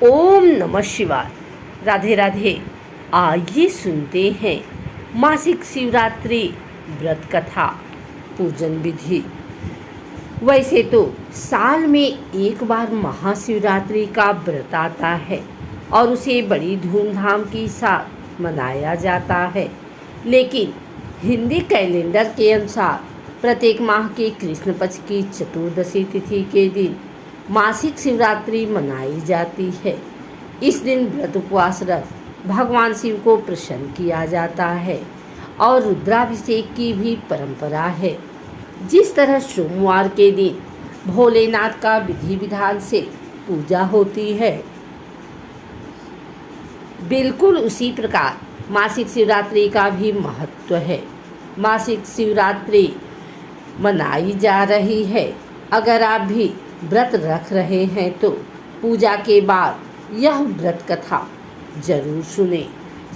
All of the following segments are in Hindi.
ओम नमः शिवाय। राधे राधे। आइए सुनते हैं मासिक शिवरात्रि व्रत कथा पूजन विधि। वैसे तो साल में एक बार महाशिवरात्रि का व्रत आता है और उसे बड़ी धूमधाम के साथ मनाया जाता है, लेकिन हिंदी कैलेंडर के अनुसार प्रत्येक माह के कृष्ण पक्ष की चतुर्दशी तिथि के दिन मासिक शिवरात्रि मनाई जाती है। इस दिन व्रत उपवास रख भगवान शिव को प्रसन्न किया जाता है और रुद्राभिषेक की भी परंपरा है। जिस तरह सोमवार के दिन भोलेनाथ का विधि विधान से पूजा होती है, बिल्कुल उसी प्रकार मासिक शिवरात्रि का भी महत्व है। मासिक शिवरात्रि मनाई जा रही है। अगर आप भी व्रत रख रहे हैं तो पूजा के बाद यह व्रत कथा जरूर सुने।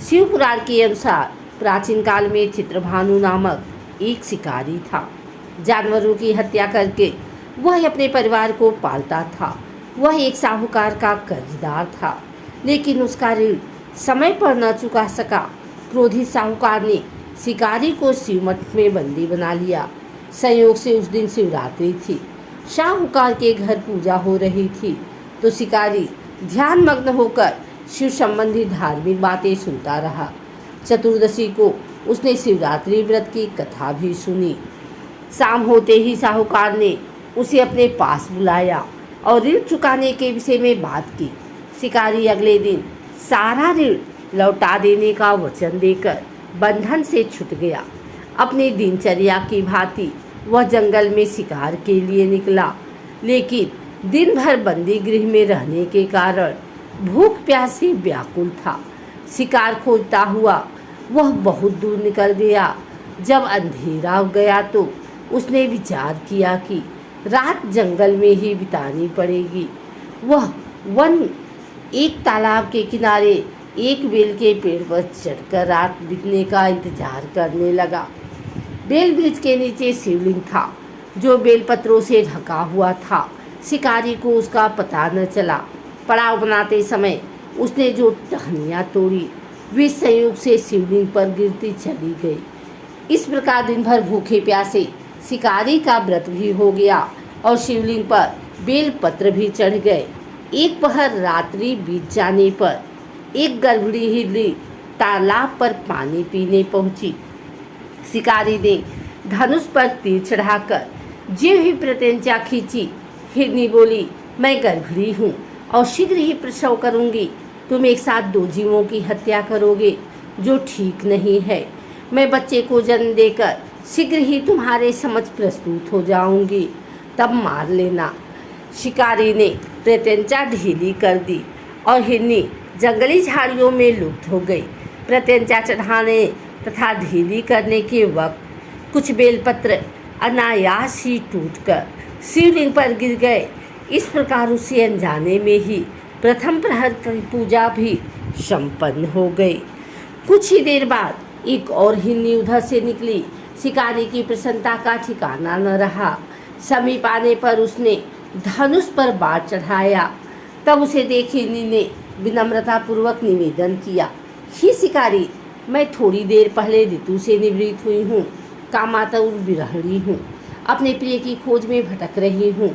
शिव पुराण के अनुसार प्राचीन काल में चित्रभानु नामक एक शिकारी था। जानवरों की हत्या करके वह अपने परिवार को पालता था। वह एक साहूकार का कर्जदार था, लेकिन उसका ऋण समय पर न चुका सका। क्रोधित साहूकार ने शिकारी को शिवमठ में बंदी बना लिया। संयोग से उस दिन शिवरात्रि थी। साहूकार के घर पूजा हो रही थी तो शिकारी ध्यान मग्न होकर शिव संबंधी धार्मिक बातें सुनता रहा। चतुर्दशी को उसने शिवरात्रि व्रत की कथा भी सुनी। शाम होते ही साहूकार ने उसे अपने पास बुलाया और ऋण चुकाने के विषय में बात की। शिकारी अगले दिन सारा ऋण लौटा देने का वचन देकर बंधन से छूट गया। अपनी दिनचर्या की भांति वह जंगल में शिकार के लिए निकला, लेकिन दिन भर बंदी गृह में रहने के कारण भूख प्यास से व्याकुल था। शिकार खोजता हुआ वह बहुत दूर निकल गया। जब अंधेरा हो गया तो उसने विचार किया कि रात जंगल में ही बितानी पड़ेगी। वह वन एक तालाब के किनारे एक बेल के पेड़ पर चढ़कर रात बीतने का इंतजार करने लगा। बेल वृक्ष के नीचे शिवलिंग था जो बेलपत्रों से ढका हुआ था। शिकारी को उसका पता न चला। पड़ाव बनाते समय उसने जो टहनियाँ तोड़ी वे संयोग से शिवलिंग पर गिरती चली गई। इस प्रकार दिन भर भूखे प्यासे शिकारी का व्रत भी हो गया और शिवलिंग पर बेलपत्र भी चढ़ गए। एक पहर रात्रि बीत जाने पर एक गर्भणी हिरनी तालाब पर पानी पीने पहुंची। शिकारी ने धनुष पर तीर चढ़ाकर ज्यों ही प्रत्यंचा खींची। हिरनी बोली, मैं गर्भणी हूँ और शीघ्र ही प्रसव करूँगी। तुम एक साथ दो जीवों की हत्या करोगे, जो ठीक नहीं है। मैं बच्चे को जन्म देकर शीघ्र ही तुम्हारे समक्ष प्रस्तुत हो जाऊँगी, तब मार लेना। शिकारी ने प्रत्यंचा ढीली कर दी और हिरनी जंगली झाड़ियों में लुप्त हो गई। प्रत्यंचा चढ़ाने तथा ढीली करने के वक्त कुछ बेलपत्र अनायास ही टूटकर शिवलिंग पर गिर गए। इस प्रकार उसे अनजाने में ही प्रथम प्रहर की पूजा भी संपन्न हो गई। कुछ ही देर बाद एक और हिरनी उधर से निकली। शिकारी की प्रसन्नता का ठिकाना न रहा। समीप आने पर उसने धनुष पर बाण चढ़ाया। तब उसे देख हिरनी ने विनम्रतापूर्वक निवेदन किया, हे शिकारी, मैं थोड़ी देर पहले ऋतु से निवृत्त हुई हूँ। कामातुर विरहिणी हूँ। अपने प्रिय की खोज में भटक रही हूँ।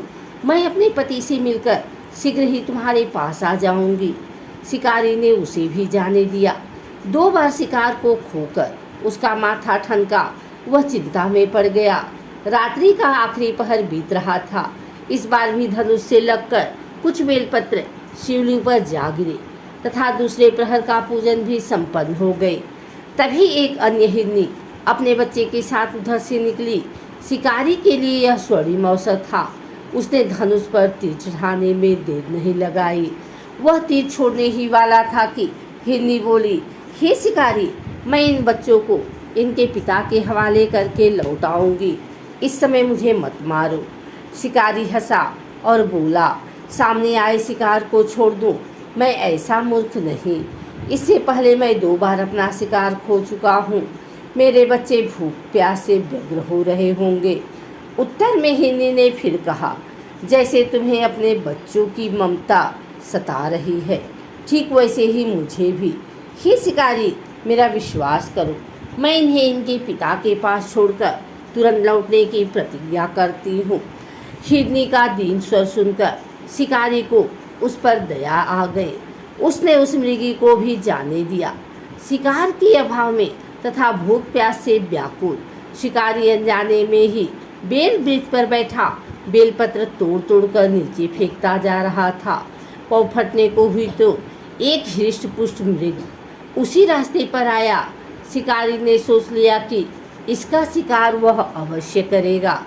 मैं अपने पति से मिलकर शीघ्र ही तुम्हारे पास आ जाऊँगी। शिकारी ने उसे भी जाने दिया। 2 बार शिकार को खोकर उसका माथा ठनका। वह चिंता में पड़ गया। रात्रि का आखिरी पहर बीत रहा था। इस बार भी धनुष से लगकर कुछ बेलपत्र शिवलिंग पर जा गिरे तथा दूसरे प्रहर का पूजन भी संपन्न हो गए। तभी एक अन्य हिरनी अपने बच्चे के साथ उधर से निकली। शिकारी के लिए यह स्वर्णिम अवसर था। उसने धनुष पर तीर चढ़ाने में देर नहीं लगाई। वह तीर छोड़ने ही वाला था कि हिरनी बोली, हे शिकारी, मैं इन बच्चों को इनके पिता के हवाले करके लौट आऊँगी। इस समय मुझे मत मारो। शिकारी हंसा और बोला, सामने आए शिकार को छोड़ दूं? मैं ऐसा मूर्ख नहीं। इससे पहले मैं 2 बार अपना शिकार खो चुका हूँ। मेरे बच्चे भूख प्यास से व्यग्र हो रहे होंगे। उत्तर में हिरनी ने फिर कहा, जैसे तुम्हें अपने बच्चों की ममता सता रही है। ठीक वैसे ही मुझे भी। हे शिकारी, मेरा विश्वास करो, मैं इन्हें इनके पिता के पास छोड़कर तुरंत लौटने की प्रतिज्ञा करती हूँ। हिरनी का दीन स्वर सुनकर शिकारी को उस पर दया आ गई। उसने उस मृगी को भी जाने दिया। शिकार के अभाव में तथा भूख प्यास से व्याकुल शिकारी अनजाने में ही बेल वृक्ष पर बैठा बेलपत्र तोड़ तोड़ कर नीचे फेंकता जा रहा था। पाँव फटने को हुई तो एक हृष्ट पुष्ट मृग उसी रास्ते पर आया। शिकारी ने सोच लिया कि इसका शिकार वह अवश्य करेगा।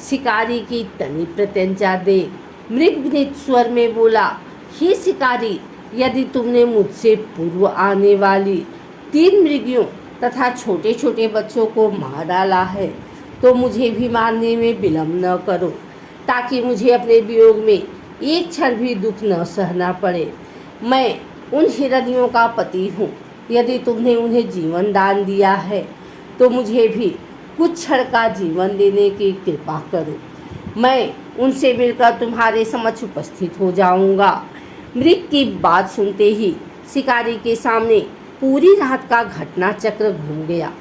शिकारी की तनी प्रत्यंचा देख मृग विनीत स्वर में बोला, हे शिकारी, यदि तुमने मुझसे पूर्व आने वाली 3 मृगियों तथा छोटे छोटे बच्चों को मार डाला है तो मुझे भी मारने में विलम्ब न करो, ताकि मुझे अपने वियोग में एक क्षण भी दुख न सहना पड़े। मैं उन हिरनियों का पति हूँ। यदि तुमने उन्हें जीवन दान दिया है तो मुझे भी कुछ क्षण का जीवन देने की कृपा करो। मैं उनसे मिलकर तुम्हारे समक्ष उपस्थित हो जाऊंगा। मृग की बात सुनते ही शिकारी के सामने पूरी रात का घटना चक्र घूम गया।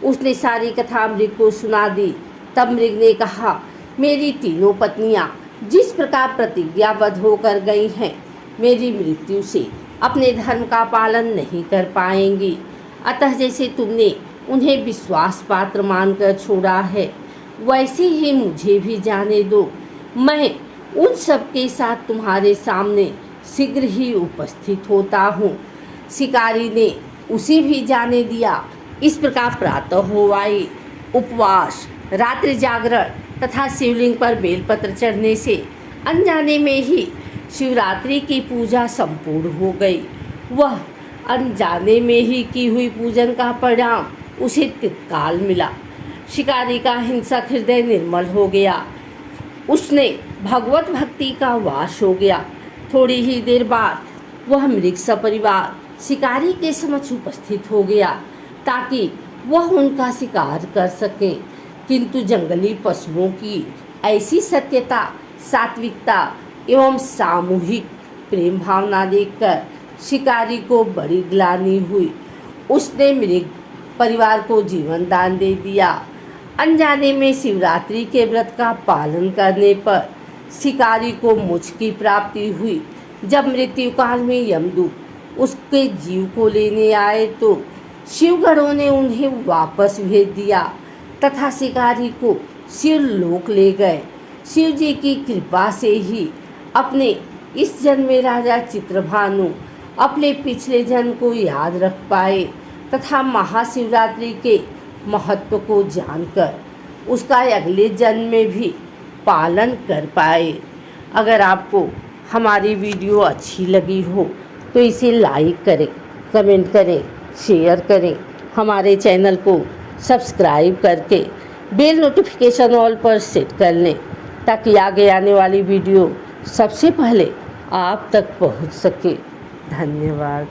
उसने सारी कथा मृग को सुना दी। तब मृग ने कहा, मेरी तीनों पत्नियां जिस प्रकार प्रतिज्ञाबद्ध होकर गई हैं, मेरी मृत्यु से अपने धर्म का पालन नहीं कर पाएंगी। अतः जैसे तुमने उन्हें विश्वास पात्र मानकर छोड़ा है, वैसे ही मुझे भी जाने दो। मैं उन सब के साथ तुम्हारे सामने शीघ्र ही उपस्थित होता हूँ। शिकारी ने उसे भी जाने दिया। इस प्रकार प्रातः हो आई। उपवास, रात्रि जागरण तथा शिवलिंग पर बेलपत्र चढ़ने से अनजाने में ही शिवरात्रि की पूजा संपूर्ण हो गई। वह अनजाने में ही की हुई पूजन का परिणाम उसे तत्काल मिला। शिकारी का हिंसक हृदय निर्मल हो गया। उसने भगवत भक्ति का वास हो गया। थोड़ी ही देर बाद वह मृग सपरिवार शिकारी के समक्ष उपस्थित हो गया ताकि वह उनका शिकार कर सके। किंतु जंगली पशुओं की ऐसी सत्यता, सात्विकता एवं सामूहिक प्रेम भावना देखकर शिकारी को बड़ी ग्लानि हुई। उसने मृग परिवार को जीवन दान दे दिया। अनजाने में शिवरात्रि के व्रत का पालन करने पर शिकारी को मोक्ष की प्राप्ति हुई। जब मृत्यु काल में यमदूत उसके जीव को लेने आए तो शिवगणों ने उन्हें वापस भेज दिया तथा शिकारी को शिवलोक ले गए। शिव जी की कृपा से ही अपने इस जन्म में राजा चित्रभानु अपने पिछले जन्म को याद रख पाए तथा महाशिवरात्रि के महत्व को जानकर उसका अगले जन्म में भी पालन कर पाए। अगर आपको हमारी वीडियो अच्छी लगी हो तो इसे लाइक करें, कमेंट करें, शेयर करें। हमारे चैनल को सब्सक्राइब करके बेल नोटिफिकेशन ऑल पर सेट कर लें ताकि आगे आने वाली वीडियो सबसे पहले आप तक पहुंच सके। धन्यवाद।